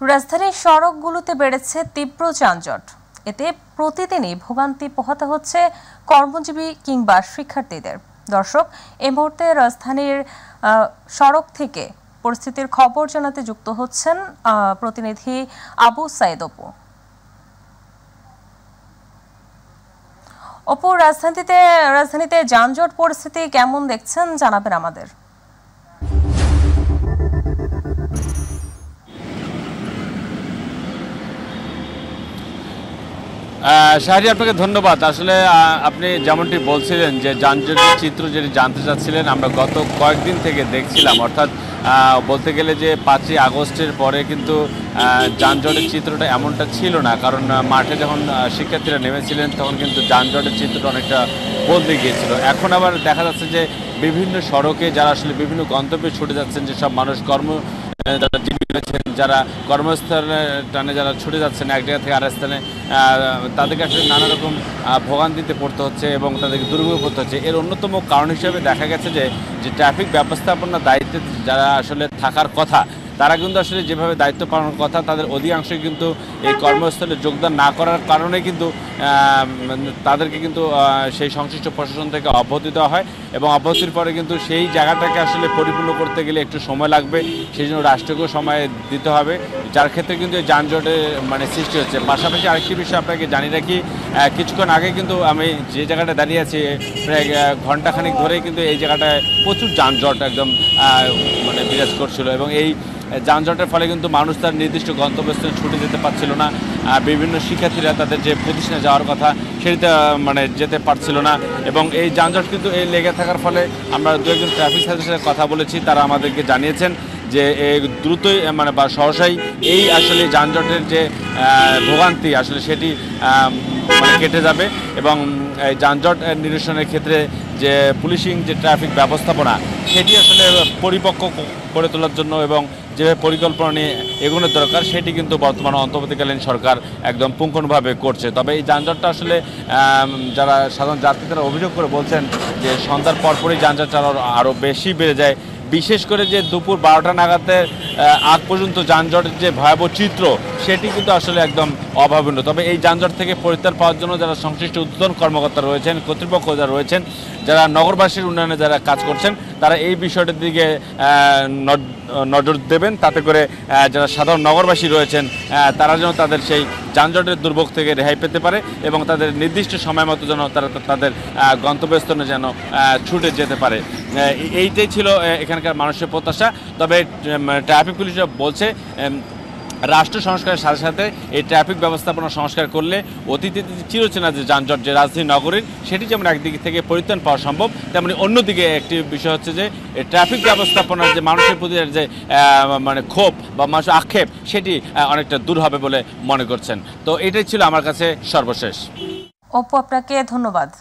রাজধানীর সড়কগুলোতে বেড়েছে তীব্র যানজট। এতে প্রতিদিনই ভোগান্তি পোহাতে হচ্ছে কর্মজীবী কিংবা শিক্ষার্থীদের। দর্শক, এই মুহূর্তে রাজধানীর সড়ক থেকে পরিস্থিতির খবর জানাতে যুক্ত হচ্ছেন প্রতিনিধি আবু সাইদ অপু। অপু, রাজধানীতে যানজট পরিস্থিতি কেমন দেখছেন জানাবেন আমাদের। শাহরি, আপনাকে ধন্যবাদ। আসলে আপনি যেমনটি বলছিলেন যে যানজটের চিত্র যেটি জানতে চাচ্ছিলেন, আমরা গত কয়েকদিন থেকে দেখছিলাম, অর্থাৎ বলতে গেলে যে 5ই আগস্টের পরে কিন্তু যানজটের চিত্রটা এমনটা ছিল না। কারণ মাঠে যখন শিক্ষার্থীরা নেমেছিলেন তখন কিন্তু যানজটের চিত্রটা অনেকটা বদলে গিয়েছিল। এখন আবার দেখা যাচ্ছে যে বিভিন্ন সড়কে যারা আসলে বিভিন্ন গন্তব্যে ছুটে যাচ্ছেন, যেসব মানুষ যারা জীবী রয়েছেন, যারা কর্মস্থলে টানে যারা ছুটে যাচ্ছেন এক জায়গা থেকে আরেক স্থানে, তাদেরকে আসলে নানা রকম ভোগান্তিতে পড়তে হচ্ছে এবং তাদেরকে দুর্ভোগে পড়তে হচ্ছে। এর অন্যতম কারণ হিসেবে দেখা গেছে যে ট্রাফিক ব্যবস্থাপনার দায়িত্বে যারা আসলে থাকার কথা, তারা কিন্তু আসলে যেভাবে দায়িত্ব পালনের কথা, তাদের অধিকাংশই কিন্তু এই কর্মস্থলে যোগদান না করার কারণে কিন্তু তাদেরকে কিন্তু সেই সংশ্লিষ্ট প্রশাসন থেকে অব্যাহতি দেওয়া হয় এবং অব্যাহতির পরে কিন্তু সেই জায়গাটাকে আসলে পরিপূর্ণ করতে গেলে একটু সময় লাগবে। সেই জন্য রাষ্ট্রকেও সময় দিতে হবে, যার ক্ষেত্রে কিন্তু যানজটের সৃষ্টি হচ্ছে। পাশাপাশি আরেকটি বিষয় আপনাকে জানি রাখি, কিছুক্ষণ আগে কিন্তু আমি যে জায়গাটা দাঁড়িয়ে আছি প্রায় ঘণ্টাখানিক ধরেই কিন্তু এই জায়গাটায় প্রচুর যানজট একদম বিরাজ করছিল এবং এই যানজটের ফলে কিন্তু মানুষ তার নির্দিষ্ট গন্তব্যস্থলে ছুটে যেতে পারছিল না। বিভিন্ন শিক্ষার্থীরা তাদের যে প্রতিষ্ঠানে যাওয়ার কথা সেটিতে যেতে পারছিল না এবং এই যানজট কিন্তু এই লেগে থাকার ফলে আমরা দু একজন ট্রাফিক সার্ভিসের সাথে কথা বলেছি, তারা আমাদেরকে জানিয়েছেন যে দ্রুতই বা সহসাই এই আসলে যানজটের যে ভোগান্তি আসলে সেটি কেটে যাবে এবং এই যানজট নিরসনের ক্ষেত্রে যে পুলিশিং যে ট্রাফিক ব্যবস্থাপনা সেটি আসলে পরিপক্ক করে তোলার জন্য এবং যেভাবে পরিকল্পনা নিয়ে এগোনোর দরকার সেটি কিন্তু বর্তমানে অন্তর্বর্তীকালীন সরকার একদম পুঙ্খানুপুঙ্খভাবে করছে। তবে এই যানজটটা আসলে যারা সাধারণ যাত্রী তারা অভিযোগ করে বলছেন যে সন্ধ্যার পরপরই যানজট আরও বেশি বেড়ে যায়, বিশেষ করে যে দুপুর 12টা নাগাদের আগ পর্যন্ত যানজটের যে ভয়াবহ চিত্র সেটি কিন্তু আসলে একদম অভাবনীয়। তবে এই যানজট থেকে পরিত্রাণ পাওয়ার জন্য যারা সংশ্লিষ্ট ঊর্ধ্বতন কর্মকর্তা রয়েছেন, কর্তৃপক্ষ যারা রয়েছেন, যারা নগরবাসীর উন্নয়নে যারা কাজ করছেন, তারা এই বিষয়টির দিকে নজর দেবেন, তাতে করে যারা সাধারণ নগরবাসী রয়েছেন তারা যেন তাদের সেই যানজটের দুর্ভোগ থেকে রেহাই পেতে পারে এবং তাদের নির্দিষ্ট সময় মতো যেন তারা তাদের গন্তব্যস্থলে যেন ছুটে যেতে পারে। এইটাই ছিল এখানকার মানুষের প্রত্যাশা। তবে ট্রাফিক পুলিশরা বলছে রাষ্ট্র সংস্কারের সাথে সাথে এই ট্রাফিক ব্যবস্থাপনা সংস্কার করলে অতীতে চিরচেনা যে যানজট যে রাজধানী নগরীর সেটি যেমন একদিক থেকে পরিত্রাণ পাওয়া সম্ভব, তেমনি অন্যদিকে একটি বিষয় হচ্ছে যে ট্রাফিক ব্যবস্থাপনার যে মানুষের প্রতি যে ক্ষোভ বা মানুষের আক্ষেপ সেটি অনেকটা দূর হবে বলে মনে করছেন। তো এটাই ছিল আমার কাছে সর্বশেষ। অপু, আপনাকে ধন্যবাদ।